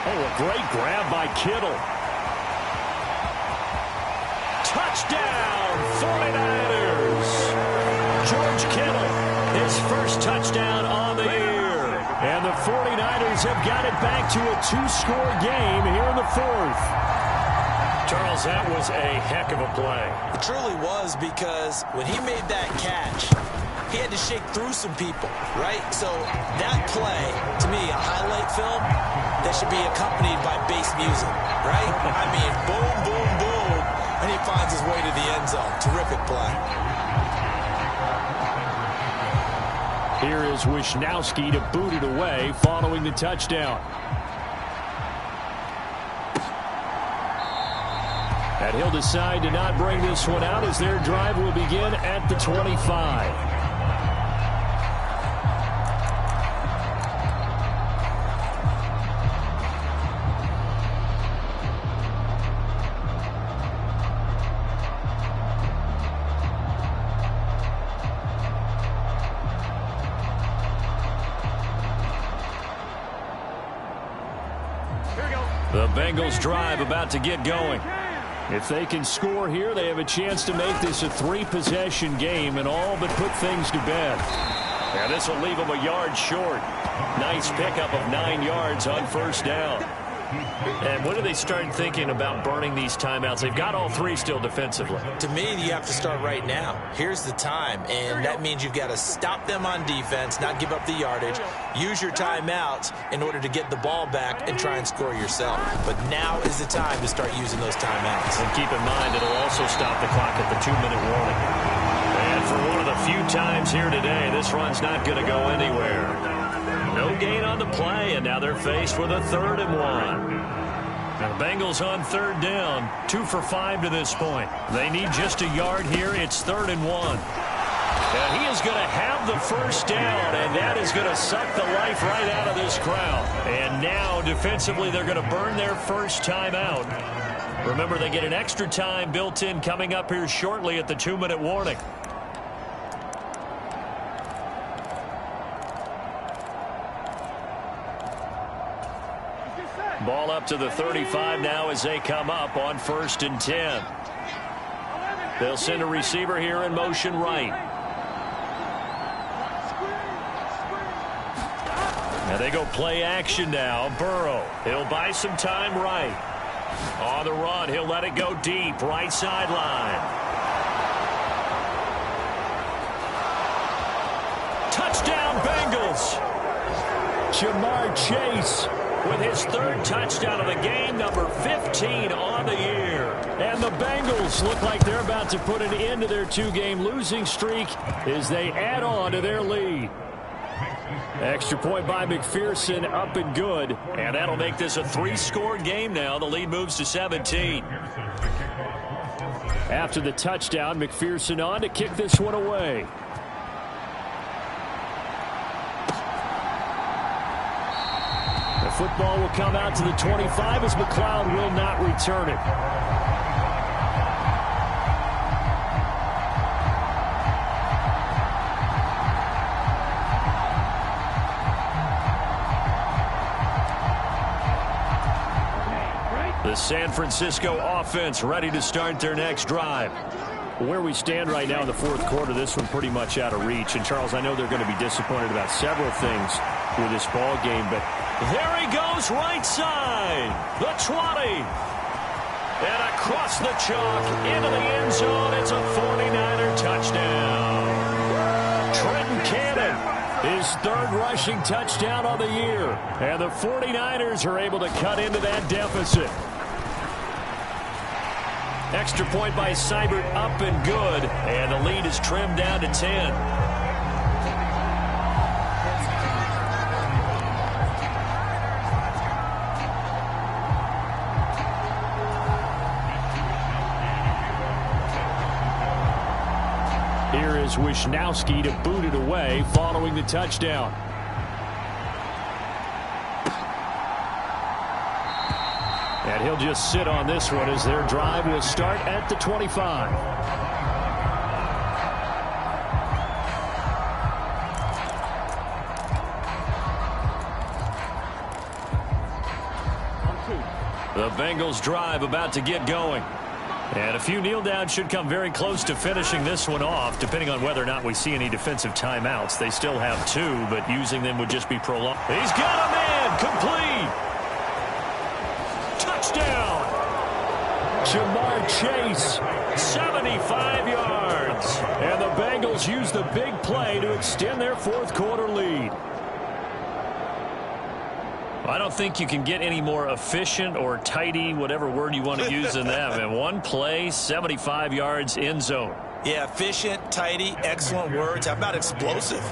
Oh, a great grab by Kittle. Touchdown, 49ers. George Kittle, his first touchdown on the year. And the 49ers have got it back to a 2-score game here in the 4th. Charles, that was a heck of a play. It truly was, because when he made that catch, he had to shake through some people, right? So that play, to me, a highlight film that should be accompanied by bass music, right? I mean, boom, boom, boom, and he finds his way to the end zone. Terrific play. Here is Wisnowski to boot it away following the touchdown. And he'll decide to not bring this one out as their drive will begin at the 25. The Bengals drive about to get going. If they can score here, they have a chance to make this a 3-possession game and all but put things to bed. Yeah, this will leave them a yard short. Nice pickup of 9 yards on 1st down. And when do they start thinking about burning these timeouts? They've got all 3 still defensively. To me, you have to start right now. Here's the time, and that means you've got to stop them on defense, not give up the yardage, use your timeouts in order to get the ball back and try and score yourself. But now is the time to start using those timeouts. And keep in mind, it'll also stop the clock at the 2-minute warning. And for one of the few times here today, this run's not going to go anywhere. No gain on the play, and now they're faced with a 3rd and 1. Now the Bengals on 3rd down, 2 for 5 to this point. They need just a yard here. It's 3rd and 1. And he is going to have the first down, and that is going to suck the life right out of this crowd. And now, defensively, they're going to burn their first time out. Remember, they get an extra time built in coming up here shortly at the 2-minute warning. Ball up to the 35 now as they come up on 1st and 10. They'll send a receiver here in motion right. Now they go play action now. Burrow, he'll buy some time right. On the run, he'll let it go deep, right sideline. Touchdown Bengals. Jamar Chase with his 3rd touchdown of the game, number 15 on the year. And the Bengals look like they're about to put an end to their 2-game losing streak as they add on to their lead. Extra point by McPherson, up and good. And that'll make this a 3-score game now. The lead moves to 17. After the touchdown, McPherson on to kick this one away. The football will come out to the 25 as McLeod will not return it. The San Francisco offense ready to start their next drive. Where we stand right now in the 4th quarter, this one pretty much out of reach. And, Charles, I know they're going to be disappointed about several things with this ball game, but there he goes right side, the 20. And across the chalk into the end zone, it's a 49er touchdown. Trenton Cannon, his 3rd rushing touchdown on the year. And the 49ers are able to cut into that deficit. Extra point by Seibert, up and good. And the lead is trimmed down to 10. Here is Wisnowski to boot it away following the touchdown. And he'll just sit on this one as their drive will start at the 25. The Bengals drive about to get going. And a few kneel downs should come very close to finishing this one off, depending on whether or not we see any defensive timeouts. They still have 2, but using them would just be prolonged. He's got a man, complete. Touchdown. Jamar Chase, 75 yards. And the Bengals use the big play to extend their fourth quarter lead. I don't think you can get any more efficient or tidy, whatever word you want to use in that. And one play, 75 yards, end zone. Yeah, efficient, tidy, excellent words. How about explosive?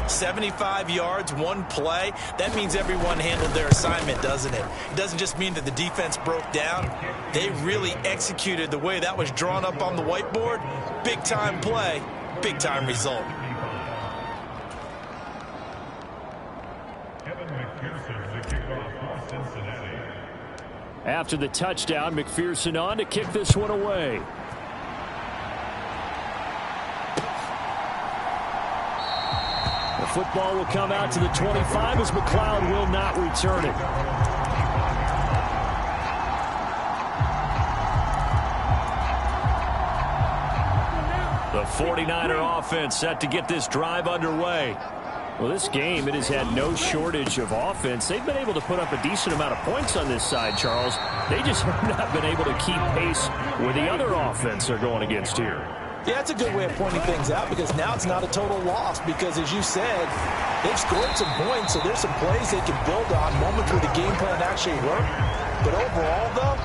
75 yards, one play. That means everyone handled their assignment, doesn't it? It doesn't just mean that the defense broke down. They really executed the way that was drawn up on the whiteboard. Big-time play, big-time result. After the touchdown, McPherson on to kick this one away. The football will come out to the 25 as McLeod will not return it. The 49er offense set to get this drive underway. Well, this game, it has had no shortage of offense. They've been able to put up a decent amount of points on this side, Charles. They just have not been able to keep pace with the other offense they're going against here. Yeah, that's a good way of pointing things out because now it's not a total loss because, as you said, they've scored some points, so there's some plays they can build on, moments where the game plan actually worked. But overall, though,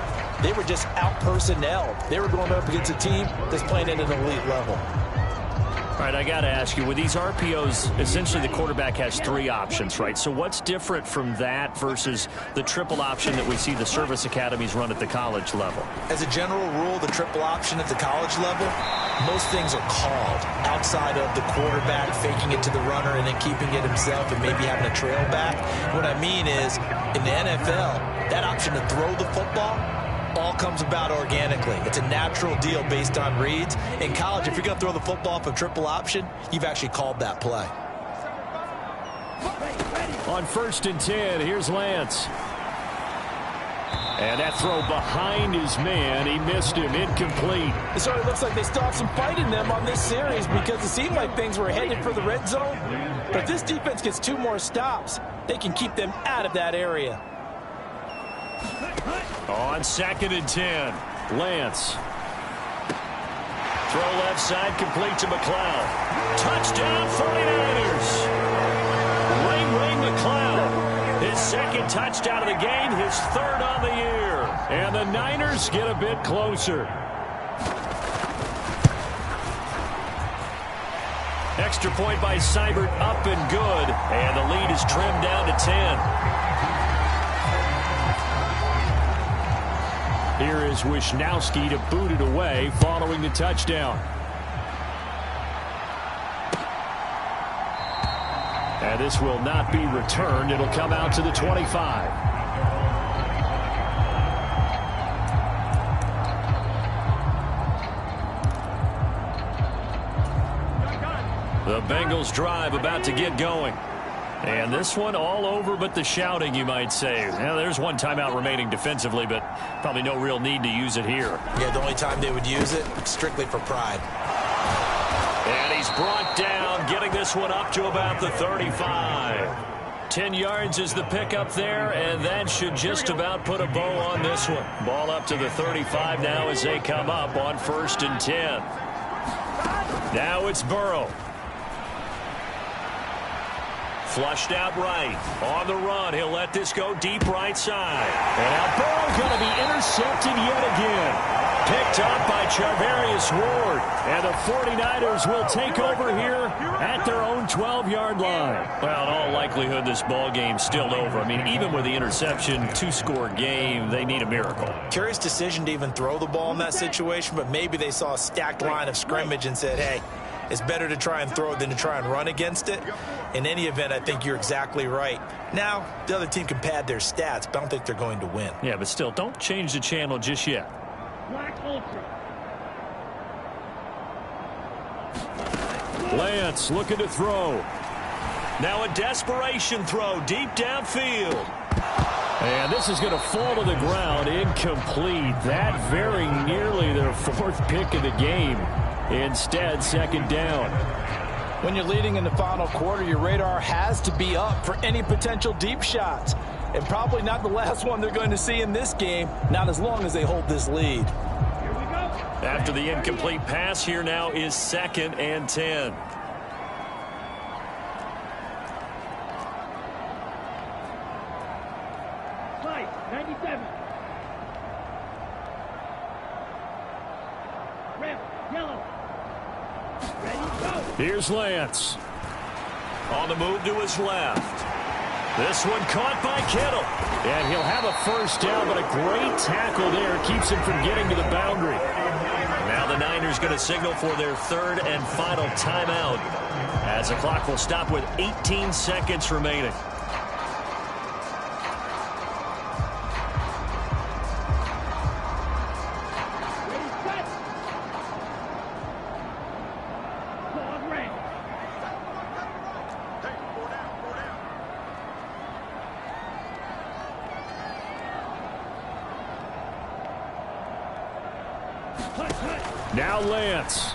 they were just out-personnelled. They were going up against a team that's playing at an elite level. All right, I got to ask you, with these RPOs, essentially the quarterback has 3 options, right? So what's different from that versus the triple option that we see the service academies run at the college level? As a general rule, the triple option at the college level, most things are called outside of the quarterback faking it to the runner and then keeping it himself and maybe having a trail back. What I mean is, in the NFL, that option to throw the football all comes about organically. It's a natural deal based on reads. In college, if you're going to throw the football from triple option, you've actually called that play. On 1st and 10, here's Lance. And that throw behind his man, he missed him, incomplete. It sort of looks like they still have some fight in them on this series because it seemed like things were headed for the red zone. But if this defense gets 2 more stops, they can keep them out of that area. On 2nd and 10, Lance. Throw left side, complete to McLeod. Touchdown, 49ers. Ray McLeod. His 2nd touchdown of the game, his 3rd on the year. And the Niners get a bit closer. Extra point by Seibert, up and good. And the lead is trimmed down to 10. Here is Wisnowski to boot it away following the touchdown. And this will not be returned. It'll come out to the 25. The Bengals drive about to get going. And this one all over but the shouting, you might say. Now, there's one timeout remaining defensively, but probably no real need to use it here. Yeah, the only time they would use it, strictly for pride. And he's brought down, getting this one up to about the 35. 10 yards is the pickup there, and that should just about put a bow on this one. Ball up to the 35 now as they come up on 1st and 10. Now it's Burrow. Flushed out right. On the run, he'll let this go deep right side. And now Burrow going to be intercepted yet again. picked up by Charvarius Ward. And the 49ers will take over here at their own 12-yard line. Well, in all likelihood, this ball game's still over. I mean, even with the interception, 2-score game, they need a miracle. Curious decision to even throw the ball in that situation, but maybe they saw a stacked line of scrimmage and said, hey, it's better to try and throw than to try and run against it. In any event, I think you're exactly right. Now, the other team can pad their stats, but I don't think they're going to win. Yeah, but still, don't change the channel just yet. Lance looking to throw. Now a desperation throw deep downfield. And this is going to fall to the ground, incomplete. That very nearly their 4th pick of the game. Instead, 2nd down. When you're leading in the final quarter, your radar has to be up for any potential deep shots. And probably not the last one they're going to see in this game, not as long as they hold this lead. After the incomplete pass, here now is 2nd and 10. Here's Lance. On the move to his left. This one caught by Kittle. And he'll have a 1st down, but a great tackle there keeps him from getting to the boundary. Now the Niners going to signal for their 3rd and final timeout, as the clock will stop with 18 seconds remaining. Now Lance.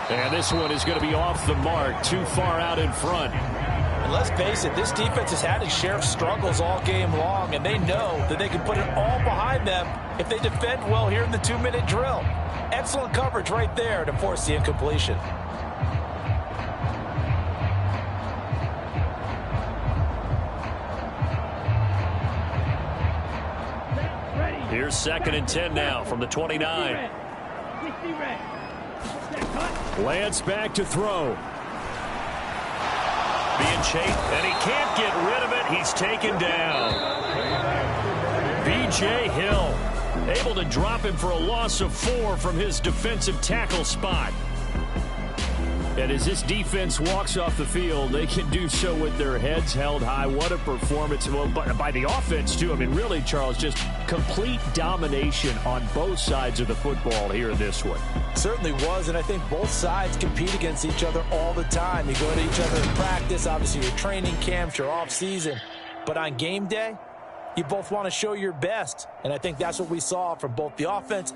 And this one is going to be off the mark, too far out in front. And let's face it, this defense has had its share of struggles all game long, and they know that they can put it all behind them if they defend well here in the 2-minute drill. Excellent coverage right there to force the incompletion. Here's 2nd and 10 now from the 29. Lance back to throw. Being chased, and he can't get rid of it. He's taken down. B.J. Hill able to drop him for a loss of 4 from his defensive tackle spot. And as this defense walks off the field, they can do so with their heads held high. What a performance. Well, by the offense, too. I mean, really, Charles, just complete domination on both sides of the football here in this one. Certainly was, and I think both sides compete against each other all the time. You go to each other in practice, obviously your training camps, your off-season. But on game day, you both want to show your best. And I think that's what we saw from both the offense